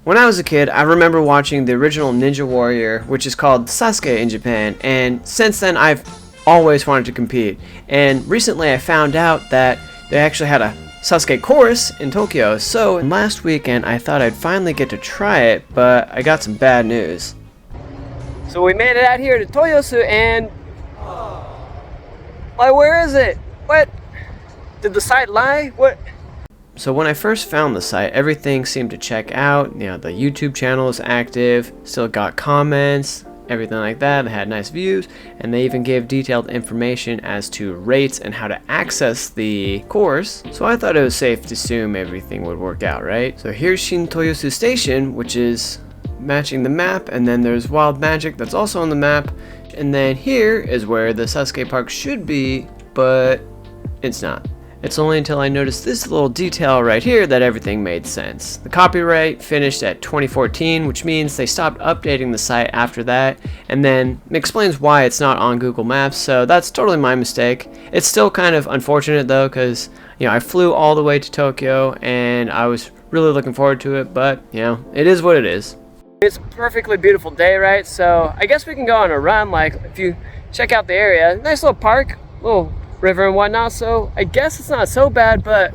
When I was a kid, I remember watching the original Ninja Warrior, which is called Sasuke in Japan, and since then I've always wanted to compete. And recently I found out that they actually had a Sasuke chorus in Tokyo, so last weekend I thought I'd finally get to try it, but I got some bad news. So we made it out here to Toyosu and... like, where is it? What? Did the site lie? What? So when I first found the site, everything seemed to check out. You know, the YouTube channel is active, still got comments, everything like that. They had nice views, and they even gave detailed information as to rates and how to access the course. So I thought it was safe to assume everything would work out, right? So here's Shin Toyosu Station, which is matching the map, and then there's Wild Magic that's also on the map, and then here is where the Sasuke Park should be, but it's not. It's only until I noticed this little detail right here that everything made sense. The copyright finished at 2014, which means they stopped updating the site after that, and then it explains why it's not on Google Maps, so that's totally my mistake. It's still kind of unfortunate though, because I flew all the way to Tokyo and I was really looking forward to it, but it is what it is. It's a perfectly beautiful day, right? So I guess we can go on a run. Like, if you check out the area, nice little park, little river and whatnot, so I guess it's not so bad, but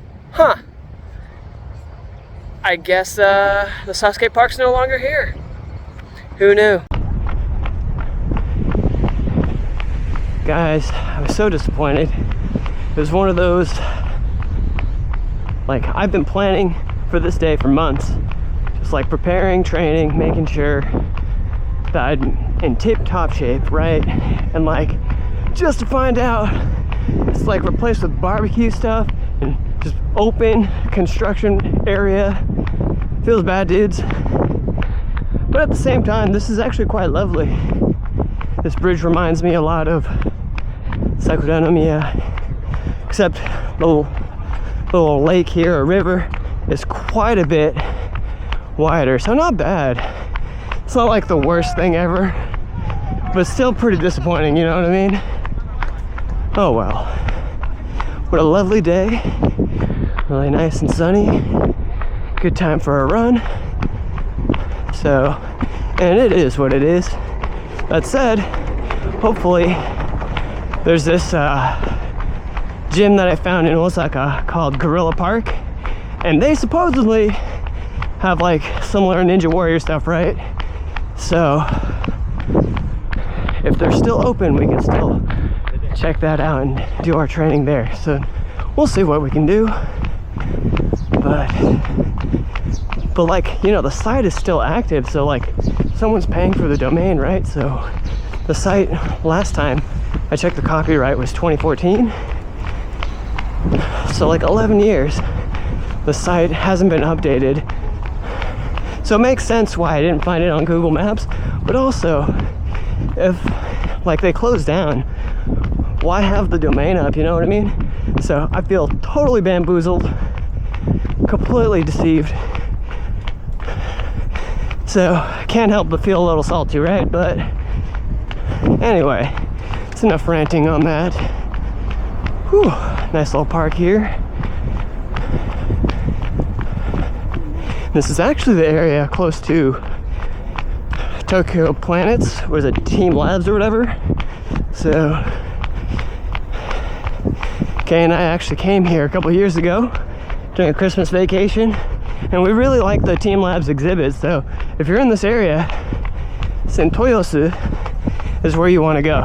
I guess the Sasuke Park's no longer here. Who knew? Guys, I was so disappointed. It was one of those, like, I've been planning for this day for months, just like preparing, training, making sure that I'm in tip-top shape, right? And like, just to find out it's like replaced with barbecue stuff and just open construction area. Feels bad, dudes. But at the same time, this is actually quite lovely. This bridge reminds me a lot of Sakura no Miya, except the little lake here, or river, is quite a bit wider, so not bad. It's not like the worst thing ever, but still pretty disappointing, you know what I mean? Oh well. What a lovely day. Really nice and sunny. Good time for a run. So, and it is what it is. That said, hopefully there's this gym that I found in Osaka called Gorilla Park, and they supposedly have like similar Ninja Warrior stuff, right? So if they're still open, we can still check that out and do our training there. So we'll see what we can do, but like, the site is still active, so like someone's paying for the domain, right? So the site, last time I checked the copyright, was 2014, so like 11 years the site hasn't been updated. So it makes sense why I didn't find it on Google Maps, but also if like they closed down, why have the domain up, you know what I mean? So I feel totally bamboozled, completely deceived. So I can't help but feel a little salty, right? But anyway, it's enough ranting on that. Whew, nice little park here. This is actually the area close to Tokyo Planets, or is it Team Labs or whatever? So Kay and I actually came here a couple years ago during a Christmas vacation, and we really like the Team Labs exhibit. So if you're in this area, Toyosu is where you want to go.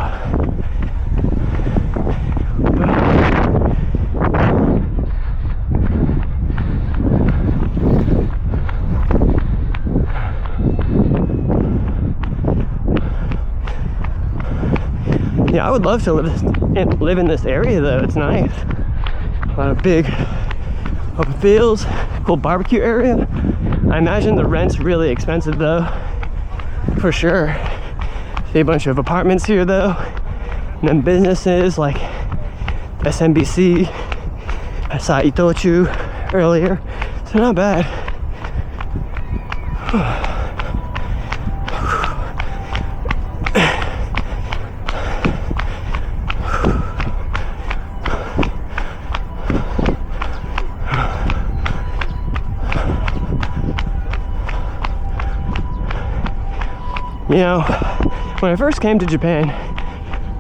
Yeah, I would love to live in this area though. It's nice. A lot of big open fields, cool barbecue area. I imagine the rent's really expensive though, for sure. See a bunch of apartments here though, and then businesses like SMBC. I saw Itochu earlier, so not bad. You know, when I first came to Japan,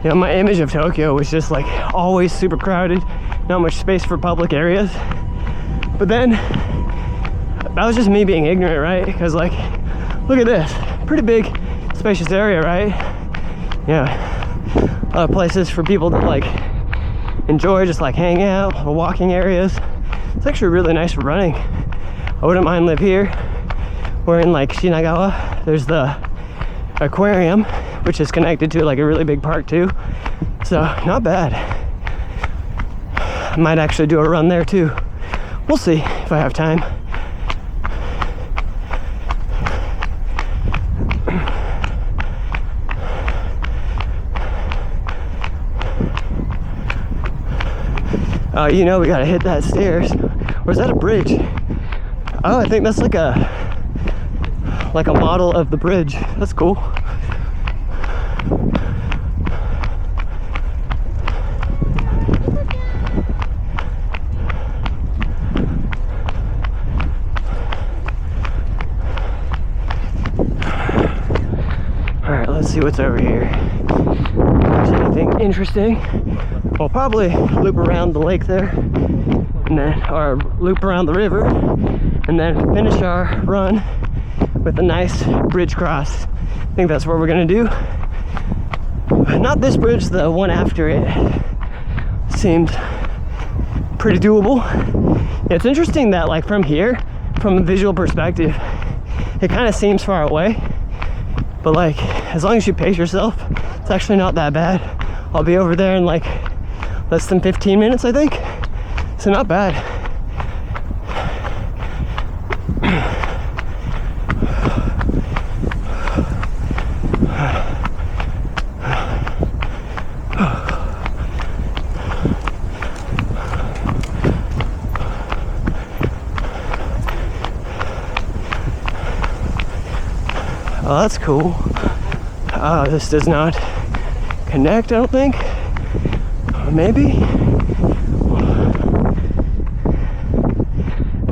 you know, my image of Tokyo was just like always super crowded, not much space for public areas. But then that was just me being ignorant, right? Because like, look at this, pretty big, spacious area, right? Yeah, a lot of places for people to like enjoy, just like hang out, or walking areas. It's actually really nice for running. I wouldn't mind live here. We're in like Shinagawa. There's the aquarium, which is connected to like a really big park too. So not bad. I might actually do a run there too. We'll see if I have time. You know, we gotta hit that stairs. Or is that a bridge? Oh, I think that's like a model of the bridge. That's cool. All right, let's see what's over here. If there's anything interesting. We'll probably loop around the lake there, and then, or loop around the river, and then finish our run with a nice bridge cross. I think that's what we're gonna do. Not this bridge, the one after it seemed pretty doable. It's interesting that like from here, from a visual perspective, it kind of seems far away, but like as long as you pace yourself, it's actually not that bad. I'll be over there in like less than 15 minutes, I think. So not bad. Oh, that's cool. This does not connect, I don't think. Or maybe.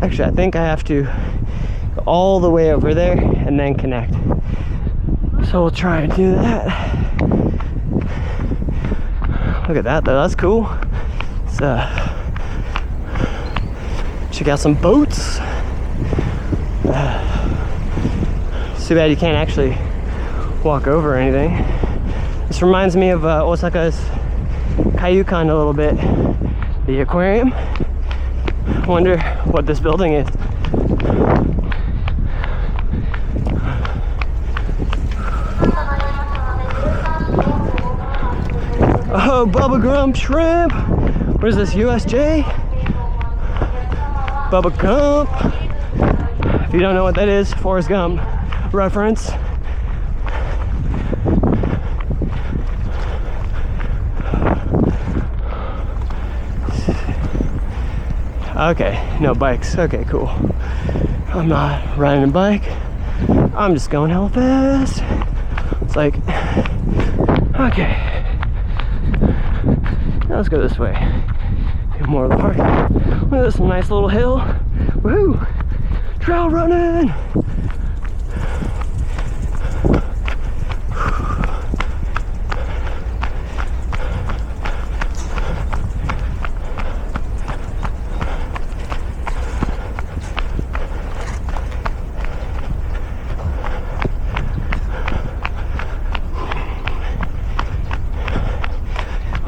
Actually, I think I have to go all the way over there and then connect. So we'll try and do that. Look at that though, that's cool. Let's check out some boats. It's too bad you can't actually walk over or anything. This reminds me of Osaka's Kaiyukan a little bit. The aquarium. I wonder what this building is. Oh, Bubba Gump Shrimp. What is this, USJ? Bubba Gump. If you don't know what that is, Forrest Gump reference. Okay, no bikes. Okay, cool. I'm not riding a bike. I'm just going hella fast. It's like, okay. Now let's go this way. Get more of the park. Look at this nice little hill. Woohoo! Trail running!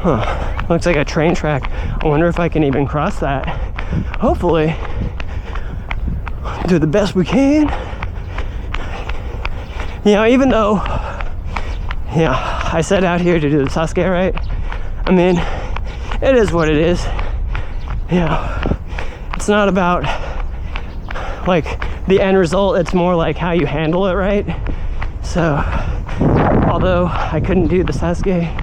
Huh, looks like a train track. I wonder if I can even cross that. Hopefully, do the best we can. You know, even though, yeah, I set out here to do the Sasuke, right? I mean, it is what it is. You know, it's not about like the end result, it's more like how you handle it, right? So, although I couldn't do the Sasuke,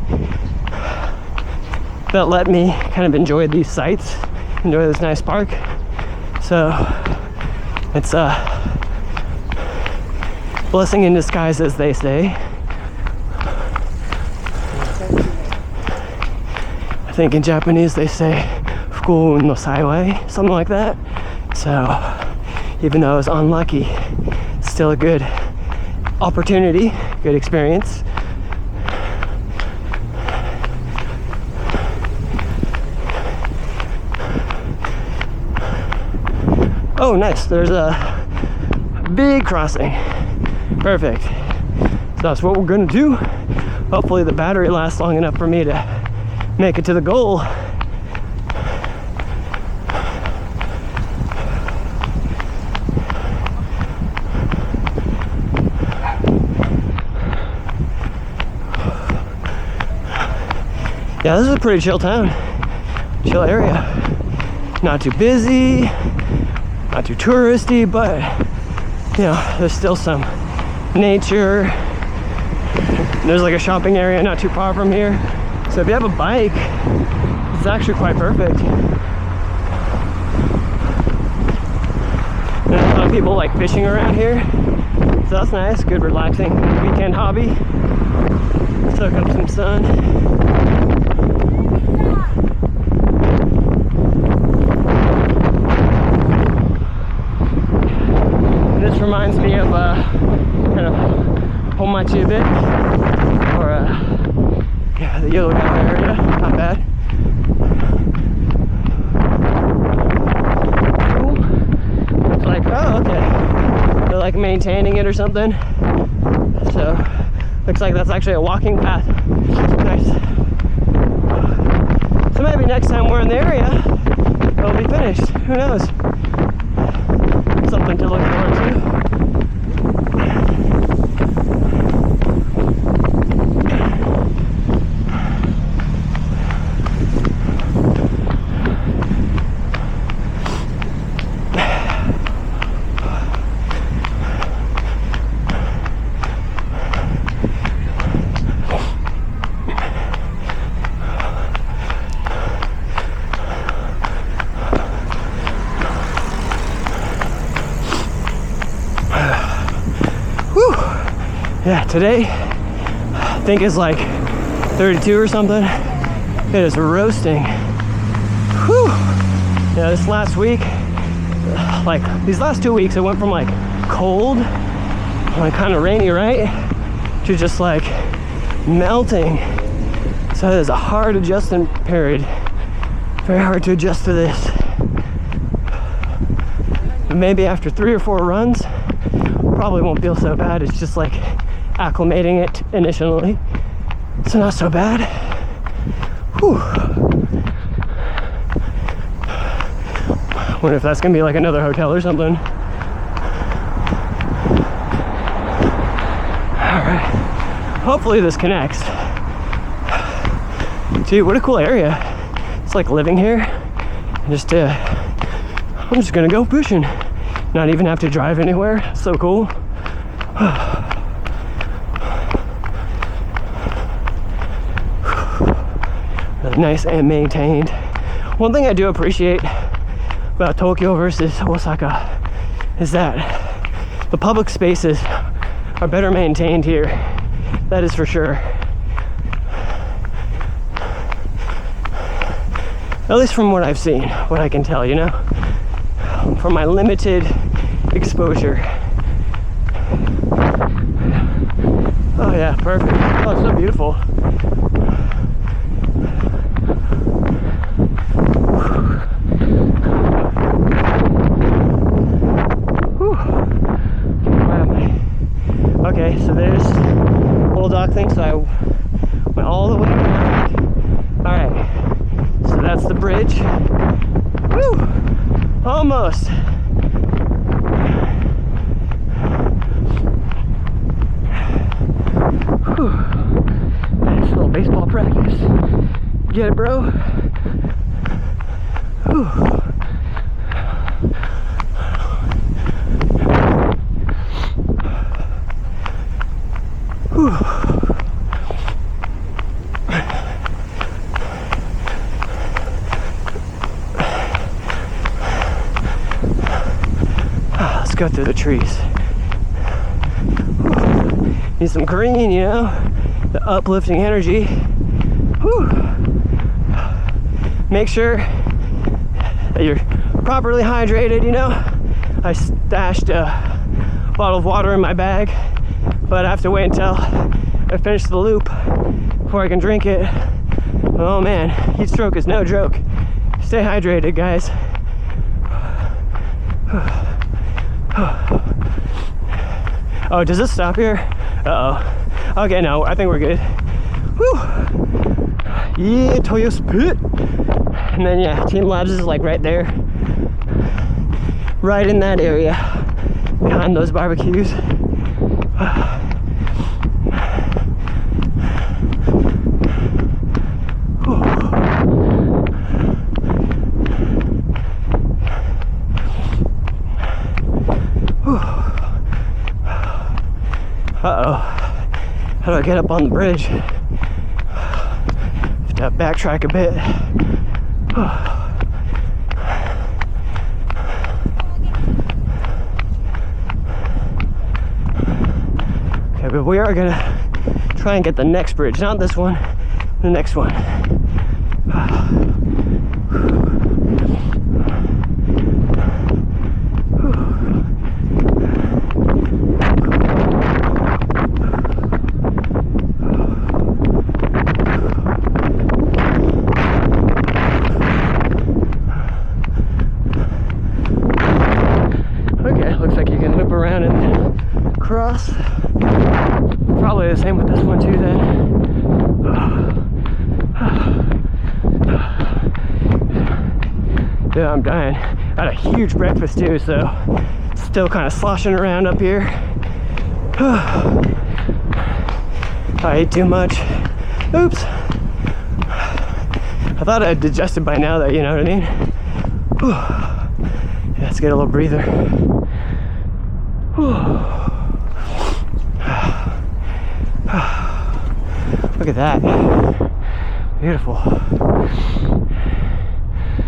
that let me kind of enjoy these sights, enjoy this nice park. So it's a blessing in disguise, as they say. I think in Japanese they say fuku no saiwai, something like that. So even though I was unlucky, it's still a good opportunity, good experience. Oh, nice. There's a big crossing. Perfect. So that's what we're gonna do. Hopefully the battery lasts long enough for me to make it to the goal. Yeah, this is a pretty chill town, chill area. Not too busy, not too touristy, but you know, there's still some nature. There's like a shopping area not too far from here. So if you have a bike, it's actually quite perfect. And a lot of people like fishing around here. So that's nice, good relaxing weekend hobby. Soak up some sun. This reminds me of kind of Homachi a bit, or yeah, the Yellow Gap area, not bad. Cool. It's like, oh, okay. They're like maintaining it or something. So, looks like that's actually a walking path. Nice. So maybe next time we're in the area, it'll be finished. Who knows? Something to look forward to. Yeah, today I think it's like 32 or something. It is roasting. Whew. Yeah, this last week, like these last 2 weeks, it went from like cold, like kind of rainy, right, to just like melting. So there's a hard adjustment period. Very hard to adjust to this. Maybe after 3 or 4 runs, probably won't feel so bad. It's just like acclimating it initially, so not so bad. Whew. Wonder if that's gonna be like another hotel or something. All right, hopefully this connects. Dude, what a cool area. It's like living here. Just I'm just gonna go fishing, not even have to drive anywhere. So cool. Nice and maintained. One thing I do appreciate about Tokyo versus Osaka is that the public spaces are better maintained here. That is for sure. At least from what I've seen, what I can tell, you know, from my limited exposure. Oh yeah, perfect. Oh, it's so beautiful. Okay, so there's a little dock thing, so I went all the way around. Alright, so that's the bridge. Woo! Almost. Whew. Nice little baseball practice. Get it, bro? Whew. Let's go through the trees. Need some green, you know, the uplifting energy. Whew. Make sure that you're properly hydrated, you know. I stashed bottle of water in my bag, but I have to wait until I finish the loop before I can drink it. Oh man, heat stroke is no joke. Stay hydrated, guys. Oh, does this stop here? Uh-oh. Okay, no, I think we're good. Whew. Yeah, Toyo Spit. And then yeah, Team Labs is like right there. Right in that area. Behind those barbecues. Uh-oh. How do I get up on the bridge? Have to backtrack a bit. Okay, but we are gonna try and get the next bridge. Not this one, the next one. Cross. Probably the same with this one too then. Dude, I'm dying. I had a huge breakfast too, so still kind of sloshing around up here. I ate too much. Oops. I thought I had digested by now though, you know what I mean? Yeah, let's get a little breather. Look at that. Beautiful.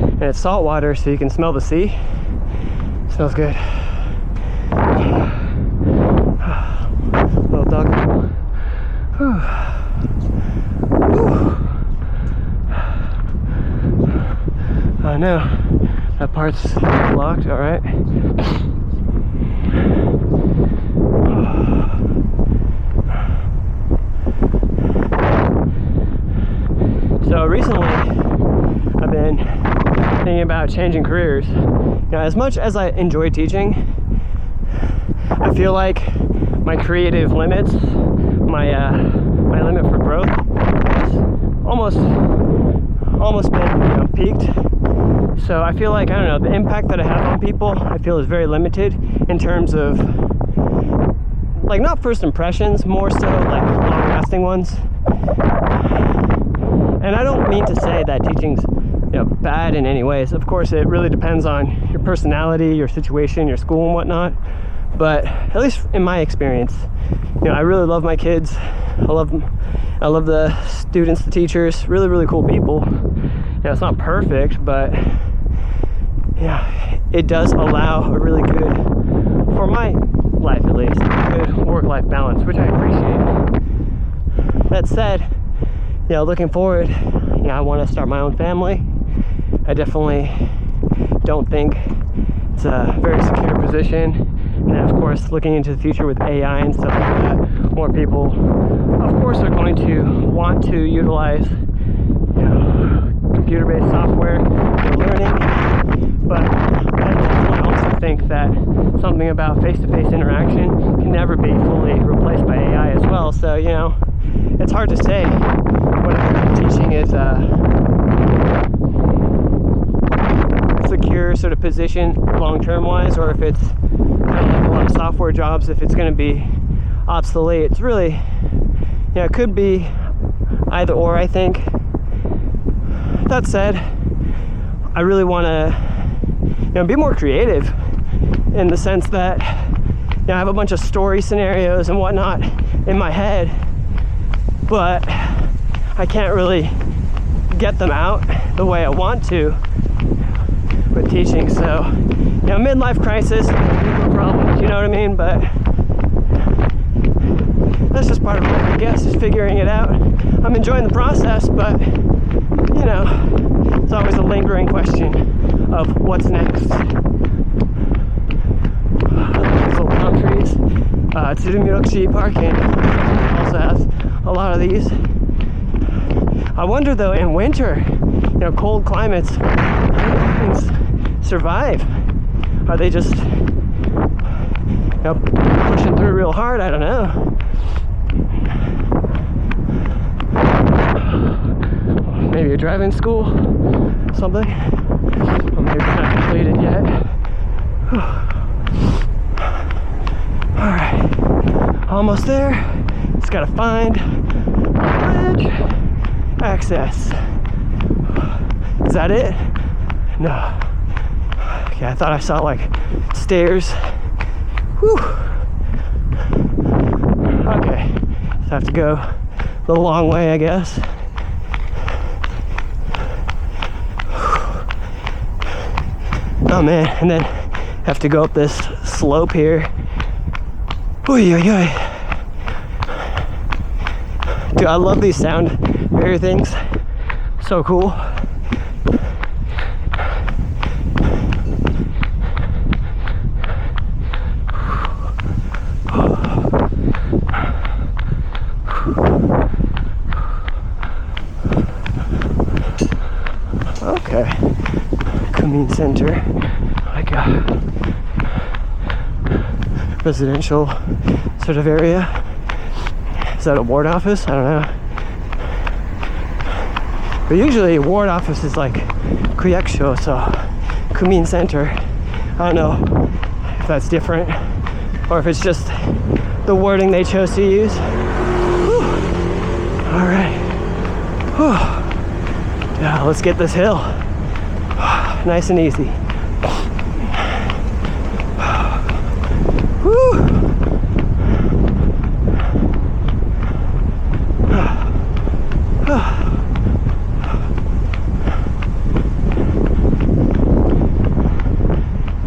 And it's salt water, so you can smell the sea. Smells good. Little dog. Oh no, that part's locked, all right. So recently, I've been thinking about changing careers. You know, as much as I enjoy teaching, I feel like my creative limits, my limit for growth, has almost been peaked. So I feel like, I don't know, the impact that I have on people, I feel is very limited in terms of, like, not first impressions, more so like long-lasting ones. And I don't mean to say that teaching's bad in any ways. Of course, it really depends on your personality, your situation, your school and whatnot. But at least in my experience, I really love my kids. I love the students, the teachers, really, really cool people. It's not perfect, but it does allow a really good, for my life at least, good work-life balance, which I appreciate. That said, looking forward, I want to start my own family. I definitely don't think it's a very secure position. And then, of course, looking into the future with AI and stuff like that, more people, of course, are going to want to utilize, computer-based software for learning. But I definitely also think that something about face-to-face interaction can never be fully replaced by AI as well. So, it's hard to say whether teaching is a secure sort of position long-term wise, or if it's kind of like a lot of software jobs, if it's going to be obsolete. It's really, it could be either or, I think. That said, I really want to, be more creative in the sense that, I have a bunch of story scenarios and whatnot in my head, but I can't really get them out the way I want to with teaching. So, midlife crisis, no problems, you know what I mean? But that's just part of life, I guess, just figuring it out. I'm enjoying the process, but, it's always a lingering question of what's next. These little palm trees. Tsurumyoshi parking also has a lot of these. I wonder though, in winter, you know, cold climates, how do things survive? Are they just, you know, pushing through real hard? I don't know. Maybe a driving school, something. Or maybe it's not completed yet. Alright, almost there. Just gotta find bridge access. Is that it? No. Okay, I thought I saw like stairs. Whew. Okay, just have to go the long way, I guess. Oh man, and then have to go up this slope here. Oy, oy, oy. Dude, I love these sound barrier things. So cool. Okay. Community center. Like a residential sort of area. Is that a ward office? I don't know. But usually a ward office is like kuyakusho, so Kumin Center. I don't know if that's different or if it's just the wording they chose to use. Whew. All right. Whew. Yeah, let's get this hill. Nice and easy. Whew.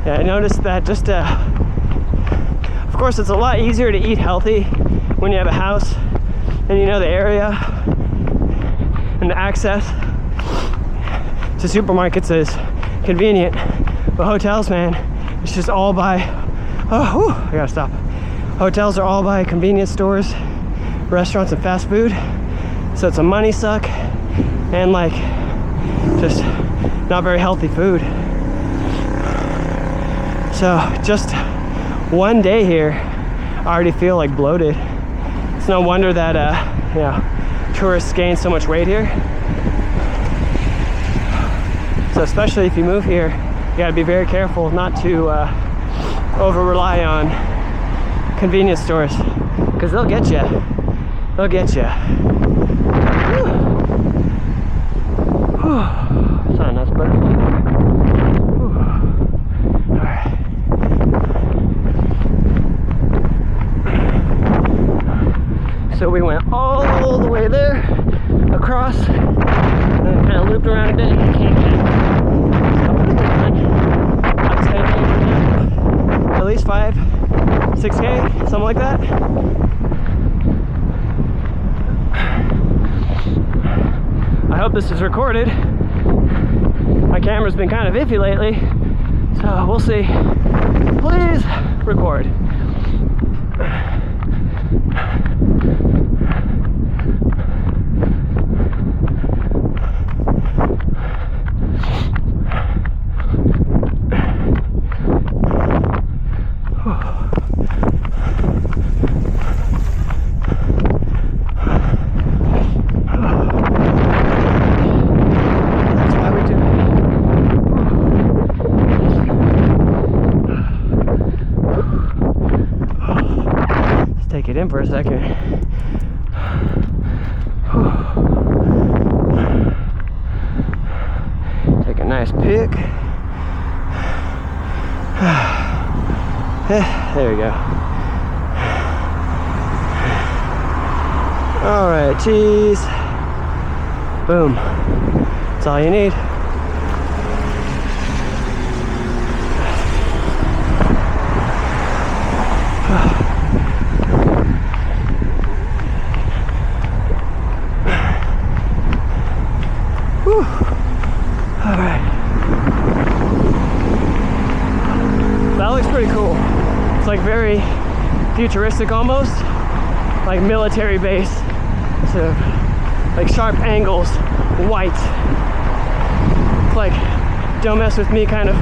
Yeah, I noticed that just of course it's a lot easier to eat healthy when you have a house and you know the area and the access to supermarkets is convenient, but hotels, man, it's just all by, oh, whew, I gotta stop. Hotels are all by convenience stores, restaurants, and fast food, so it's a money suck and like just not very healthy food. So just one day here, I already feel like bloated. It's no wonder that you know, tourists gain so much weight here. So especially if you move here, you gotta be very careful not to over rely on convenience stores, because they'll get you. They'll get you. It's not a nice butterfly. Alright. So we went all the way there, across, and then kind of looped around a bit and came back. I'd say at least 6K, something like that. I hope this is recorded. My camera's been kind of iffy lately, so we'll see. Please record. Take it in for a second. Take a nice pick. There we go. All right, cheese. Boom. That's all you need. Alright. That looks pretty cool. It's like very futuristic almost, like military base. So like sharp angles, white. It's like don't mess with me kind of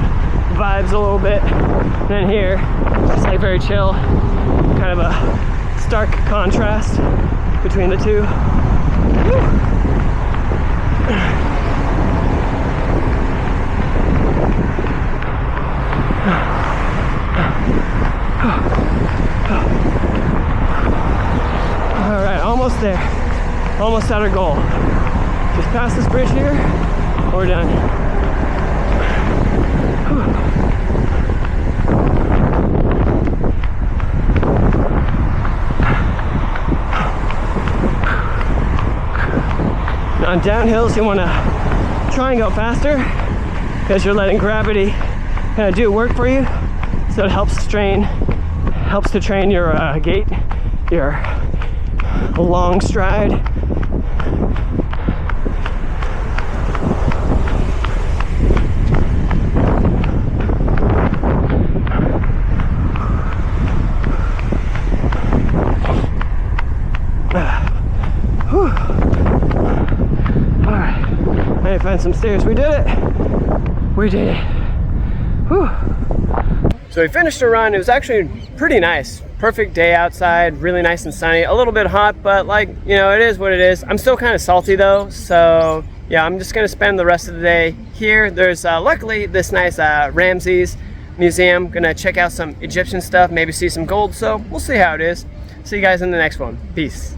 vibes a little bit. And then here, it's like very chill, kind of a stark contrast between the two. Woo. All right, almost there. Almost at our goal. Just past this bridge here, we're done. On downhills, you want to try and go faster because you're letting gravity kind of do work for you. So it helps to train your gait, your long stride. Find some stairs. We did it. We did it. Whew. So we finished a run. It was actually pretty nice. Perfect day outside, really nice and sunny. A little bit hot, but like, you know, it is what it is. I'm still kind of salty though, so yeah, I'm just gonna spend the rest of the day here. There's luckily this nice Ramses museum. Gonna check out some Egyptian stuff, maybe see some gold, so we'll see how it is. See you guys in the next one. Peace.